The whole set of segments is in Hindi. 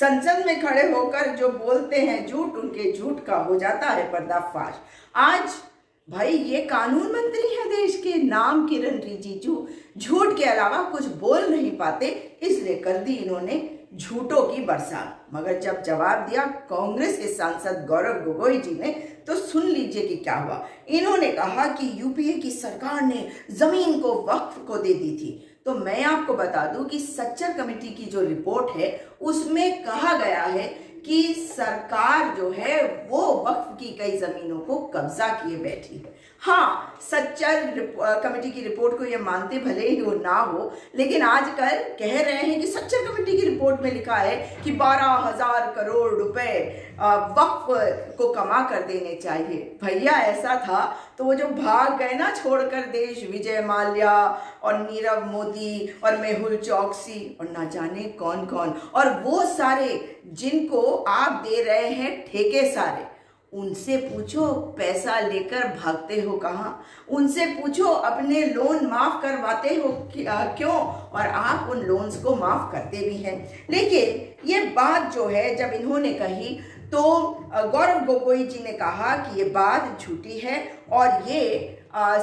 संसद में खड़े होकर जो बोलते हैं झूठ, उनके झूठ का हो जाता है पर्दाफाश। आज भाई ये कानून मंत्री है देश के, नाम किरण रिजिजू, झूठ के अलावा कुछ बोल नहीं पाते, इसलिए कर दी इन्होंने झूठों की बरसात। मगर जब जवाब दिया कांग्रेस के सांसद गौरव गोगोई जी ने, तो सुन लीजिए कि क्या हुआ। इन्होंने कहा कि यूपीए की सरकार ने जमीन को वक्फ को दे दी थी। तो मैं आपको बता दूं कि सच्चर कमेटी की जो रिपोर्ट है उसमें कहा गया है कि सरकार जो है वो वक्फ की कई जमीनों को कब्जा किए बैठी है। हाँ, सच्चर कमेटी की रिपोर्ट को ये मानते भले ही वो ना हो, लेकिन आजकल कह रहे हैं कि सच्चर कमेटी की रिपोर्ट में लिखा है कि 12,000 करोड़ रुपए वक्फ को कमा कर देने चाहिए। भैया ऐसा था तो वो जो भाग गए ना छोड़कर देश, विजय माल्या और नीरव मोदी और मेहुल चौकसी और ना जाने कौन कौन, और वो सारे जिनको आप दे रहे हैं ठेके सारे, उनसे पूछो पैसा लेकर भागते हो कहाँ, उनसे पूछो अपने लोन माफ करवाते हो क्यों, और आप उन लोन्स को माफ करते भी हैं। लेकिन ये बात जो है जब इन्होंने कही तो गौरव गोगोई जी ने कहा कि ये बात झूठी है और ये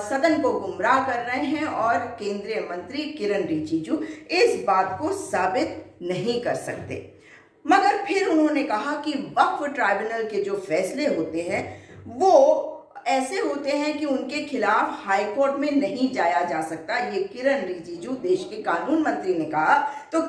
सदन को गुमराह कर रहे हैं, और केंद्रीय मंत्री किरण रिजिजू इस बात को साबित नहीं कर सकते। मगर फिर उन्होंने कहा कि वक्फ ट्राइब्यूनल के जो फैसले होते हैं वो ऐसे होते हैं कि उनके खिलाफ हाई कोर्ट में नहीं जाया जा सकता, ये किरण रिजिजू देश के कानून मंत्री ने कहा। तो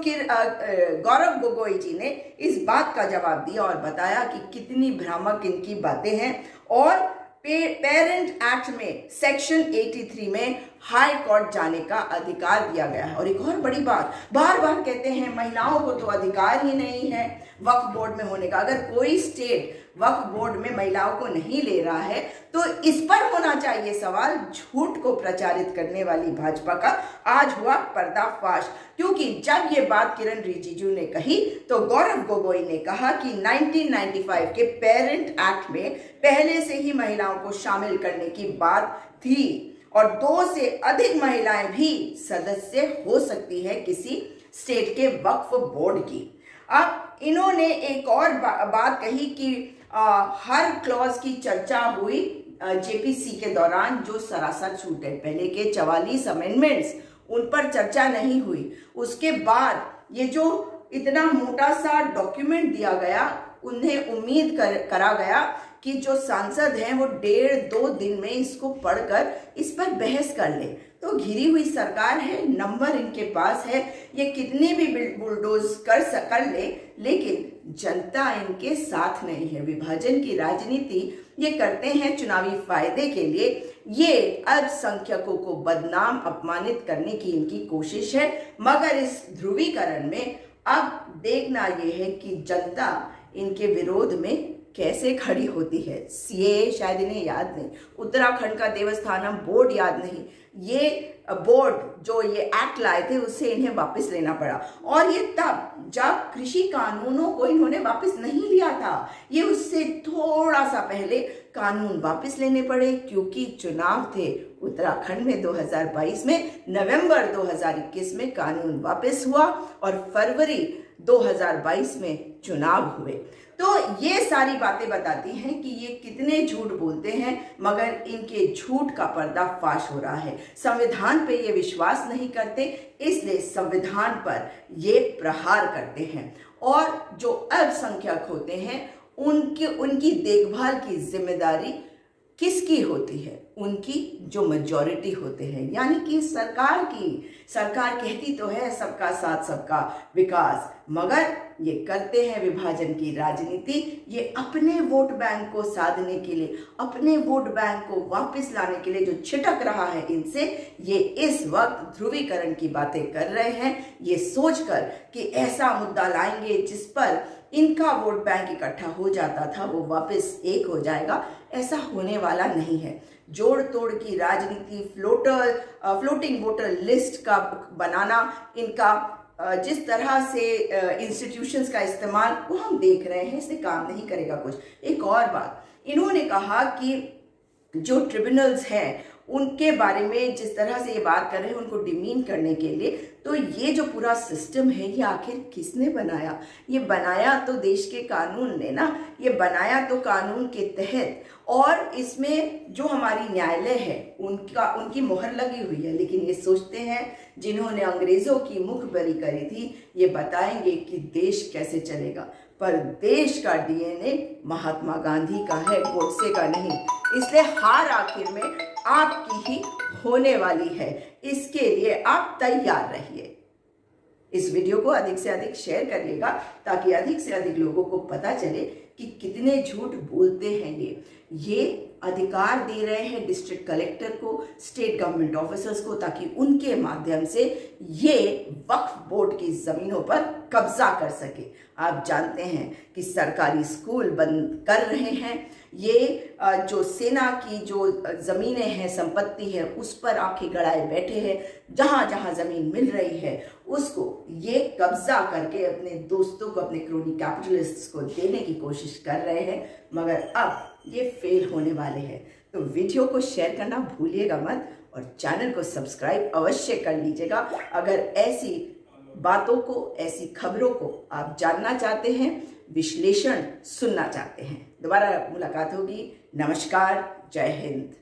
गौरव गोगोई जी ने इस बात का जवाब दिया और बताया कि कितनी भ्रामक इनकी बातें हैं, और पेरेंट एक्ट में सेक्शन 83 में हाई कोर्ट जाने का अधिकार दिया गया है। और एक और बड़ी बात, बार बार कहते हैं महिलाओं को तो अधिकार ही नहीं है वक्फ बोर्ड में होने का। अगर कोई स्टेट वक्फ बोर्ड में महिलाओं को नहीं ले रहा है तो इस पर होना चाहिए सवाल। झूठ को प्रचारित करने वाली भाजपा का आज हुआ पर्दाफाश, क्योंकि जब ये बात किरण रिजिजू ने कही तो गौरव गोगोई ने कहा कि 1995 के पेरेंट एक्ट में पहले से ही महिलाओं को शामिल करने की बात थी और 2 से अधिक महिलाएं भी सदस्य हो सकती है किसी स्टेट के वक्फ बोर्ड की। अब इन्होंने एक और बात कही कि हर क्लॉज की चर्चा हुई जेपीसी के दौरान, जो सरासर झूठ है। पहले के 44 अमेंडमेंट्स उन पर चर्चा नहीं हुई, उसके बाद ये जो इतना मोटा सा डॉक्यूमेंट दिया गया, उन्हें उम्मीद करा गया कि जो सांसद हैं वो 1.5-2 दिन में इसको पढ़कर इस पर बहस कर ले। तो घिरी हुई सरकार है, नंबर इनके पास है, ये कितने भी बुलडोज कर ले, लेकिन जनता इनके साथ नहीं है। विभाजन की राजनीति ये करते हैं चुनावी फायदे के लिए। ये अल्पसंख्यकों को बदनाम अपमानित करने की इनकी कोशिश है। मगर इस ध्रुवीकरण में अब देखना यह है कि जनता इनके विरोध में कैसे खड़ी होती है। सीए शायद इन्हें याद नहीं, उत्तराखंड का देवस्थानम बोर्ड याद नहीं, ये बोर्ड जो ये एक्ट लाए थे उससे इन्हें वापस लेना पड़ा। और ये तब जब कृषि कानूनों को इन्होंने वापस नहीं लिया था, ये उससे थोड़ा सा पहले कानून वापस लेने पड़े, क्योंकि चुनाव थे उत्तराखंड में 2022 में। नवंबर 2021 में कानून वापस हुआ और फरवरी 2022 में चुनाव हुए। तो ये सारी बातें बताती हैं कि ये कितने झूठ बोलते हैं, मगर इनके झूठ का पर्दाफाश हो रहा है। संविधान पे ये विश्वास नहीं करते, इसलिए संविधान पर ये प्रहार करते हैं। और जो अल्पसंख्यक होते हैं उनकी देखभाल की जिम्मेदारी किसकी होती है? उनकी जो मेजॉरिटी होते हैं, यानी कि सरकार की। सरकार कहती तो है सबका साथ सबका विकास, मगर ये करते हैं विभाजन की राजनीति। ये अपने वोट बैंक को साधने के लिए, अपने वोट बैंक को वापस लाने के लिए जो छिटक रहा है इनसे, ये इस वक्त ध्रुवीकरण की बातें कर रहे हैं, ये सोचकर कि ऐसा मुद्दा लाएंगे जिस पर इनका वोट बैंक इकट्ठा हो जाता था वो वापस एक हो जाएगा। ऐसा होने वाला नहीं है। जोड़ तोड़ की राजनीति, फ्लोटिंग वोटर लिस्ट का बनाना, इनका जिस तरह से इंस्टीट्यूशंस का इस्तेमाल, वो हम देख रहे हैं, इससे काम नहीं करेगा कुछ। एक और बात, इन्होंने कहा कि जो ट्रिब्यूनल्स हैं उनके बारे में जिस तरह से ये बात कर रहे हैं उनको डिमीन करने के लिए, तो ये जो पूरा सिस्टम है ये आखिर किसने बनाया? ये बनाया तो देश के कानून ने ना, ये बनाया तो कानून के तहत, और इसमें जो हमारी न्यायालय है उनकी मोहर लगी हुई है। लेकिन ये सोचते हैं जिन्होंने अंग्रेजों की मुखबरी करी थी ये बताएंगे कि देश कैसे चलेगा, पर देश का डीएनए महात्मा गांधी का है, गोडसे का नहीं। इसलिए हार आखिर में आपकी ही होने वाली है, इसके लिए आप तैयार रहिए। इस वीडियो को अधिक से अधिक शेयर करिएगा ताकि अधिक से अधिक लोगों को पता चले कि कितने झूठ बोलते हैं ये अधिकार दे रहे हैं डिस्ट्रिक्ट कलेक्टर को, स्टेट गवर्नमेंट ऑफिसर्स को, ताकि उनके माध्यम से ये वक्फ बोर्ड की जमीनों पर कब्जा कर सके। आप जानते हैं कि सरकारी स्कूल बंद कर रहे हैं, ये जो सेना की जो जमीनें हैं, संपत्ति है, उस पर आंखें गड़ाए बैठे हैं। जहां जहां जमीन मिल रही है उसको ये कब्जा करके अपने दोस्तों को, अपने क्रोनी कैपिटलिस्ट्स को देने की कोशिश कर रहे हैं, मगर अब ये फेल होने वाले हैं। तो वीडियो को शेयर करना भूलिएगा मत और चैनल को सब्सक्राइब अवश्य कर लीजिएगा अगर ऐसी बातों को, ऐसी खबरों को आप जानना चाहते हैं, विश्लेषण सुनना चाहते हैं। दोबारा मुलाकात होगी। नमस्कार, जय हिंद।